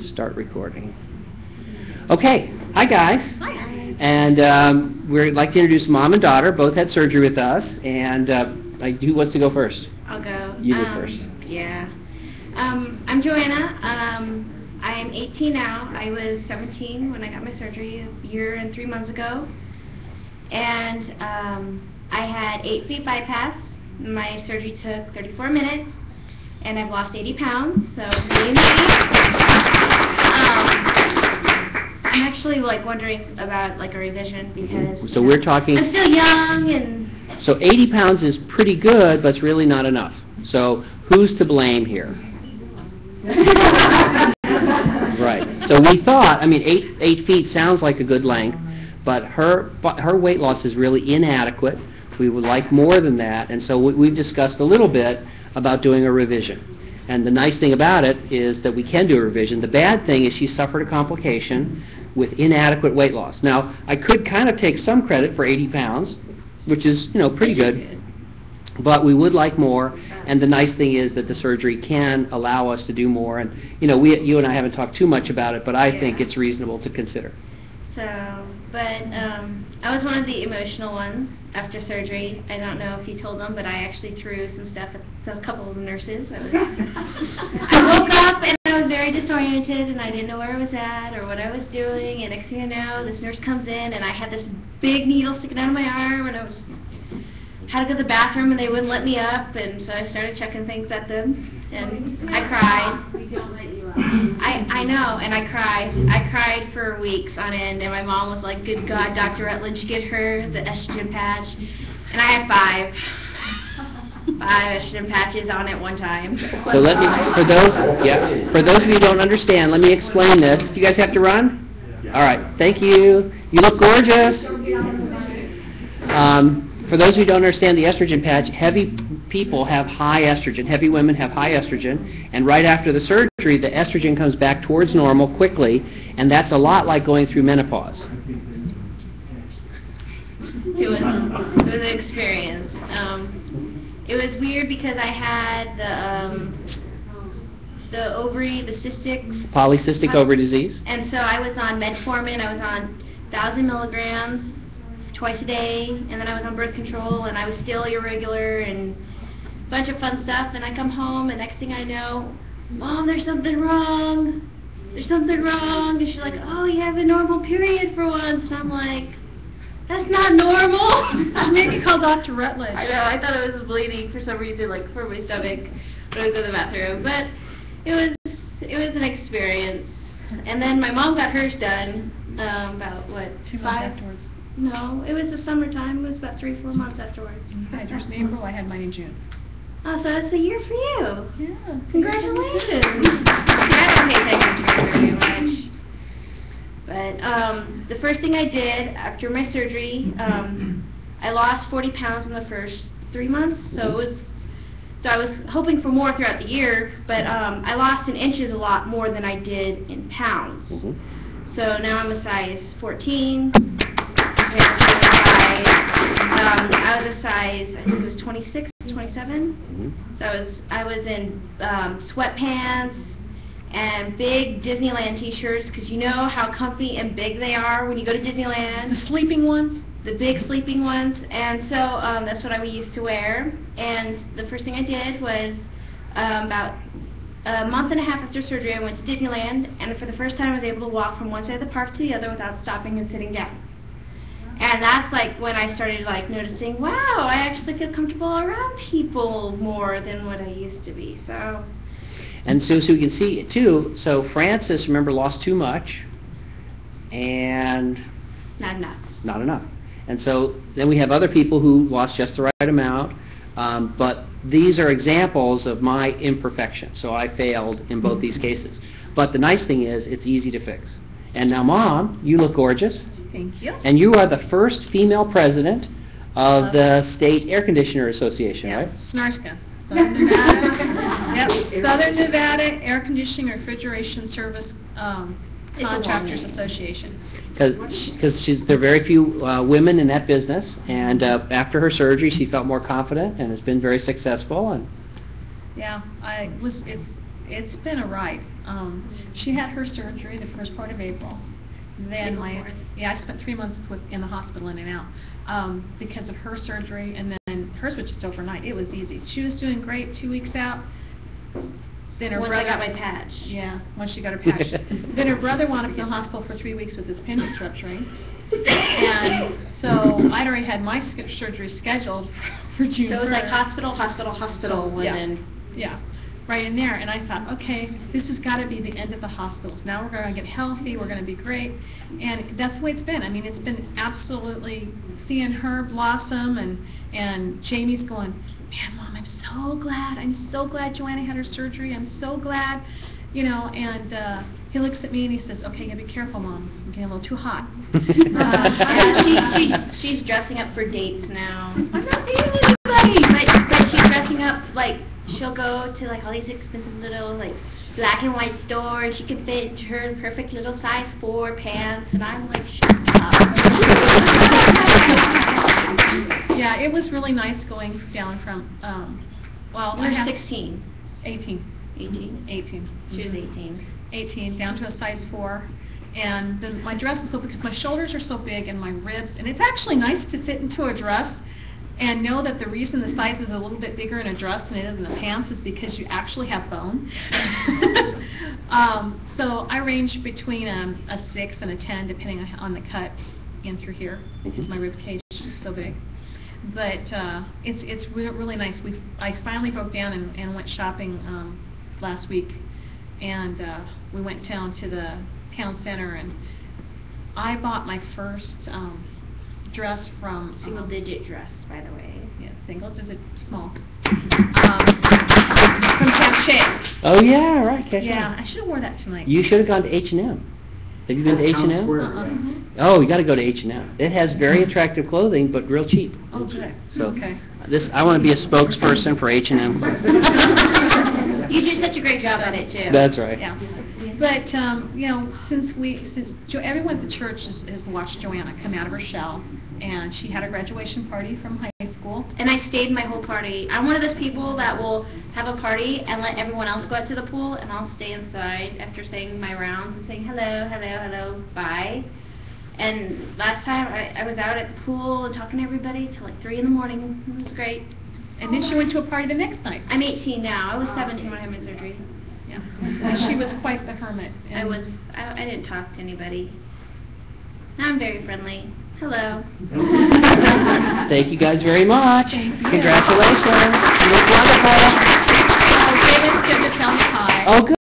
start recording. Okay, hi guys. Hi. And we'd like to introduce mom and daughter. Both had surgery with us. And who wants to go first? I'll go. You do first. Yeah. I'm Joanna. I'm 18 now. I was 17 when I got my surgery a year and 3 months ago. And I had 8 feet bypass. My surgery took 34 minutes. And I've lost 80 pounds, so really I'm actually wondering about a revision because so we're talking. I'm still young and. So 80 pounds is pretty good, but it's really not enough. So who's to blame here? Right. So we thought, 8 feet sounds like a good length, but her weight loss is really inadequate. We would like more than that, and so we've discussed a little bit about doing a revision. And the nice thing about it is that we can do a revision. The bad thing is she suffered a complication with inadequate weight loss. Now, I could kind of take some credit for 80 pounds, which is, pretty good. But we would like more, and the nice thing is that the surgery can allow us to do more. And, you and I haven't talked too much about it, but I think it's reasonable to consider. So, but I was one of the emotional ones after surgery. I don't know if you told them, but I actually threw some stuff at a couple of the nurses. I woke up and I was very disoriented and I didn't know where I was at or what I was doing. And next thing I know, this nurse comes in and I had this big needle sticking out of my arm and had to go to the bathroom and they wouldn't let me up. And so I started chucking things at them and I cried. I know, and I cried. I cried for weeks on end, and my mom was like, "Good God, Dr. Rutledge, get her the estrogen patch." And I had five estrogen patches on at one time. So for those of you who don't understand, let me explain this. Do you guys have to run? All right, thank you. You look gorgeous. For those who don't understand the estrogen patch, heavy people have high estrogen. Heavy women have high estrogen, and right after the surgery, the estrogen comes back towards normal quickly, and that's a lot like going through menopause. It was an experience. It was weird because I had the polycystic ovary disease, and so I was on metformin. I was on 1,000 milligrams twice a day, and then I was on birth control, and I was still irregular, and a bunch of fun stuff. And I come home, and next thing I know, Mom, there's something wrong. There's something wrong. And she's like, "Oh, you have a normal period for once." And I'm like, "That's not normal." Maybe call Dr. Rutledge. I know. I thought it was bleeding for some reason, for my stomach when I was in the bathroom. But it was an experience. And then my mom got hers done about 2 months afterwards. No, it was the summertime. It was about 3 or 4 months afterwards. You had yours in April. I had mine in June. Oh, so it's a year for you. Yeah. Congratulations. I don't pay attention to it very much. But the first thing I did after my surgery, I lost 40 pounds in the first 3 months. So I was hoping for more throughout the year, but I lost in inches a lot more than I did in pounds. So now I'm a size 14. I was a size, I think it was 26, 27. So I was in sweatpants and big Disneyland t-shirts, because you know how comfy and big they are when you go to Disneyland. The sleeping ones? The big sleeping ones. And so that's what I used to wear. And the first thing I did was about a month and a half after surgery, I went to Disneyland, and for the first time I was able to walk from one side of the park to the other without stopping and sitting down. And that's when I started noticing, wow, I actually feel comfortable around people more than what I used to be. So. And so we can see it too. So Frances, remember, lost too much, and not enough. Not enough. And so then we have other people who lost just the right amount. But these are examples of my imperfection. So I failed in both these cases. But the nice thing is, it's easy to fix. And now, Mom, you look gorgeous. Thank you. And you are the first female president of the State Air Conditioner Association, right? SNARSCA. Southern Nevada. Yep. Southern Nevada Air Conditioning Refrigeration Service Contractors Association. Because there are very few women in that business, and after her surgery, she felt more confident and has been very successful. And yeah, it's been a ride. She had her surgery the first part of April. Then I spent 3 months in the hospital in and out because of her surgery, and then hers was just overnight. It was easy. She was doing great 2 weeks out. Then her Once brother I got my patch. Yeah, once she got her patch. Then her brother wound up in the hospital for 3 weeks with his appendix rupturing. And so I'd already had my surgery scheduled for June 3rd. So it was like hospital, hospital, hospital, and then... Yeah, right in there. And I thought, okay, this has got to be the end of the hospitals. Now we're going to get healthy, we're going to be great. And that's the way it's been. I mean, it's been absolutely seeing her blossom, and Jamie's going, man, Mom, I'm so glad Joanna had her surgery. I'm so glad, you know, and he looks at me and he says, okay, you gotta be careful, Mom. I'm getting a little too hot. She's dressing up for dates now. I'm not dating anybody! But she's dressing up, like, she'll go to, like, all these expensive little, like, black and white stores. She can fit into her perfect little size 4 pants, and I'm like, shut up. Yeah, it was really nice going down from, well, You're 16. 18. 18? 18. She was 18. 18, down to a size 4. And then my dress is so, because my shoulders are so big and my ribs, and it's actually nice to fit into a dress and know that the reason the size is a little bit bigger in a dress than it is in the pants is because you actually have bone. So I range between a 6 and a 10 depending on the cut in through here because my rib cage is so big. But it's really nice. I finally broke down and went shopping last week, and we went down to the town center, and I bought my first dress from... Single-digit dress, by the way. Yeah, single-digit, small. From Cachet. Oh, yeah, right. Yeah, I should have worn that tonight. You should have gone to H&M. Have you been to Town H&M? Square, Uh-uh. right? Oh, you got to go to H&M. It has very attractive clothing, but real cheap. Oh, good. So Okay. I want to be a spokesperson for H&M. You do such a great job at it, too. That's right. Yeah. But, you know, since everyone at the church has watched Joanna come out of her shell, and she had a graduation party from high school. And I stayed my whole party. I'm one of those people that will have a party and let everyone else go out to the pool, and I'll stay inside after saying my rounds and saying hello, hello, hello, bye. And last time I was out at the pool and talking to everybody till like 3 in the morning. It was great. And then she went to a party the next night. I'm 18 now. I was 17 when I had my surgery. Yeah. And she was quite the hermit. I didn't talk to anybody. Now I'm very friendly. Hello. Thank you guys very much. Thank you. Congratulations. You look wonderful. David's going to tell me hi. Oh, good.